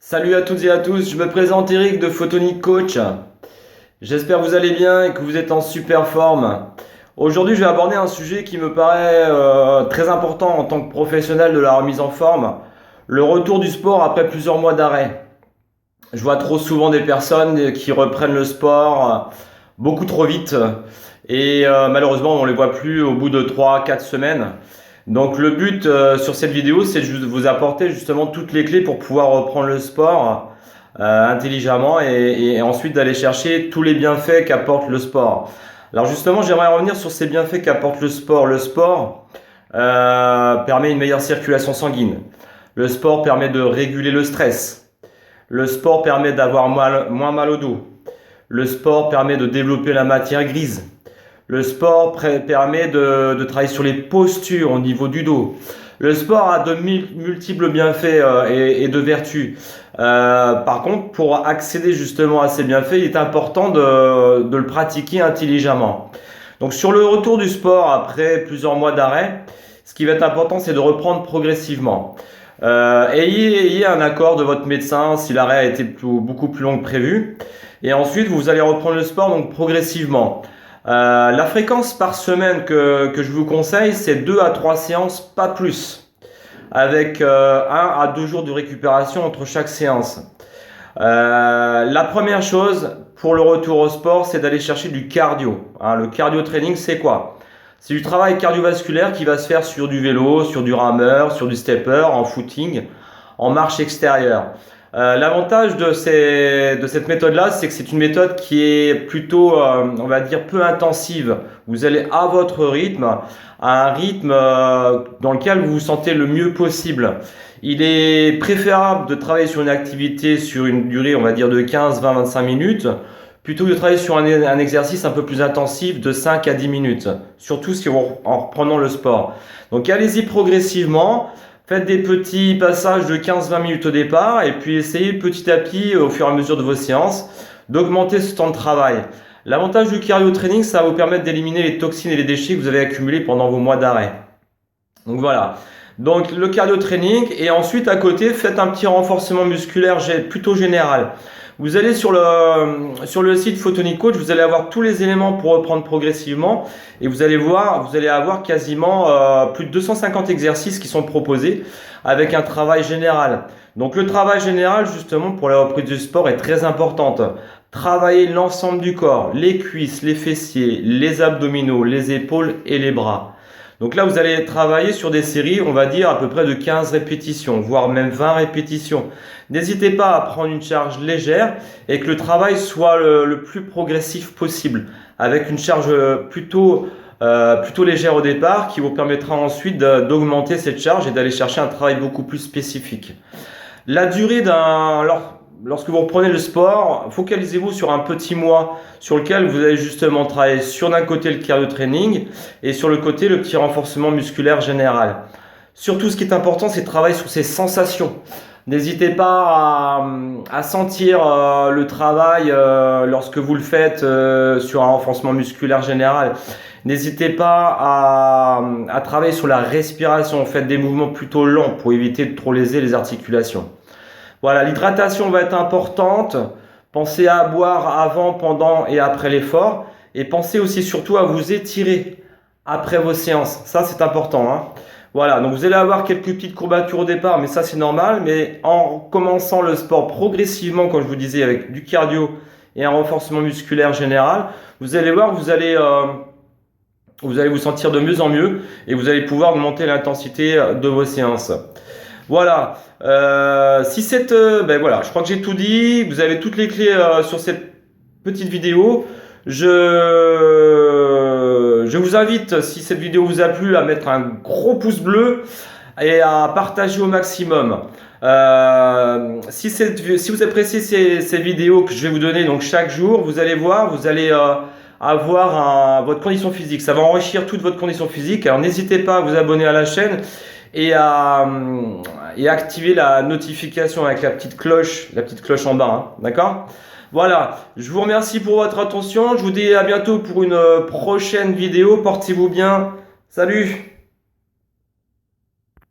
Salut à toutes et à tous, je me présente Eric de Photonic Coach. J'espère que vous allez bien et que vous êtes en super forme. Aujourd'hui, je vais aborder un sujet qui me paraît très important en tant que professionnel de la remise en forme, le retour du sport après plusieurs mois d'arrêt. Je vois trop souvent des personnes qui reprennent le sport beaucoup trop vite et malheureusement, on ne les voit plus au bout de 3 4 semaines. Donc le but sur cette vidéo, c'est de vous apporter justement toutes les clés pour pouvoir reprendre le sport intelligemment et ensuite d'aller chercher tous les bienfaits qu'apporte le sport. Alors justement, j'aimerais revenir sur ces bienfaits qu'apporte le sport. Le sport permet une meilleure circulation sanguine. Le sport permet de réguler le stress. Le sport permet d'avoir moins mal au dos. Le sport permet de développer la matière grise. Le sport permet de travailler sur les postures au niveau du dos. Le sport a de multiples bienfaits et de vertus. Par contre, pour accéder justement à ces bienfaits, il est important de le pratiquer intelligemment. Donc sur le retour du sport après plusieurs mois d'arrêt, ce qui va être important, c'est de reprendre progressivement. Ayez un accord de votre médecin si l'arrêt a été beaucoup plus long que prévu. Et ensuite, vous allez reprendre le sport donc progressivement. La fréquence par semaine que je vous conseille, c'est 2 à 3 séances, pas plus, avec 1 à 2 jours de récupération entre chaque séance. La première chose pour le retour au sport, c'est d'aller chercher du cardio. Le cardio training, c'est quoi? C'est du travail cardiovasculaire qui va se faire sur du vélo, sur du rameur, sur du stepper, en footing, en marche extérieure. L'avantage de cette méthode-là, c'est que c'est une méthode qui est plutôt, on va dire, peu intensive. Vous allez à votre rythme, à un rythme dans lequel vous vous sentez le mieux possible. Il est préférable de travailler sur une activité sur une durée, on va dire, de 15, 20, 25 minutes, plutôt que de travailler sur un exercice un peu plus intensif de 5 à 10 minutes, surtout si en reprenant le sport. Donc allez-y progressivement. Faites des petits passages de 15-20 minutes au départ et puis essayez petit à petit, au fur et à mesure de vos séances, d'augmenter ce temps de travail. L'avantage du cardio training, ça va vous permettre d'éliminer les toxines et les déchets que vous avez accumulés pendant vos mois d'arrêt. Donc voilà. Donc le cardio training et ensuite à côté, faites un petit renforcement musculaire plutôt général. Vous allez sur le site Photonic Coach, vous allez avoir tous les éléments pour reprendre progressivement et vous allez avoir quasiment plus de 250 exercices qui sont proposés avec un travail général. Donc le travail général justement pour la reprise du sport est très importante. Travailler l'ensemble du corps, les cuisses, les fessiers, les abdominaux, les épaules et les bras. Donc là, vous allez travailler sur des séries, on va dire, à peu près de 15 répétitions, voire même 20 répétitions. N'hésitez pas à prendre une charge légère et que le travail soit le plus progressif possible, avec une charge plutôt légère au départ, qui vous permettra ensuite d'augmenter cette charge et d'aller chercher un travail beaucoup plus spécifique. La durée lorsque vous reprenez le sport, focalisez-vous sur un petit mois sur lequel vous allez justement travailler sur d'un côté le cardio training et sur le côté le petit renforcement musculaire général. Surtout, ce qui est important, c'est de travailler sur ces sensations. N'hésitez pas à sentir le travail lorsque vous le faites sur un renforcement musculaire général. N'hésitez pas à travailler sur la respiration. Faites des mouvements plutôt lents pour éviter de trop léser les articulations. Voilà, l'hydratation va être importante. Pensez à boire avant, pendant et après l'effort. Et pensez aussi surtout à vous étirer après vos séances. Ça, c'est important. Voilà, donc vous allez avoir quelques petites courbatures au départ, mais ça, c'est normal. Mais en commençant le sport progressivement, comme je vous disais, avec du cardio et un renforcement musculaire général, vous allez voir, vous allez vous sentir de mieux en mieux et vous allez pouvoir augmenter l'intensité de vos séances. Voilà, voilà, je crois que j'ai tout dit. Vous avez toutes les clés sur cette petite vidéo. Je vous invite, si cette vidéo vous a plu, à mettre un gros pouce bleu et à partager au maximum. Si vous appréciez ces vidéos que je vais vous donner donc chaque jour, vous allez voir, vous allez avoir votre condition physique. Ça va enrichir toute votre condition physique. Alors n'hésitez pas à vous abonner à la chaîne et à activer la notification avec la petite cloche en bas, d'accord? Voilà, je vous remercie pour votre attention, je vous dis à bientôt pour une prochaine vidéo, portez-vous bien, salut!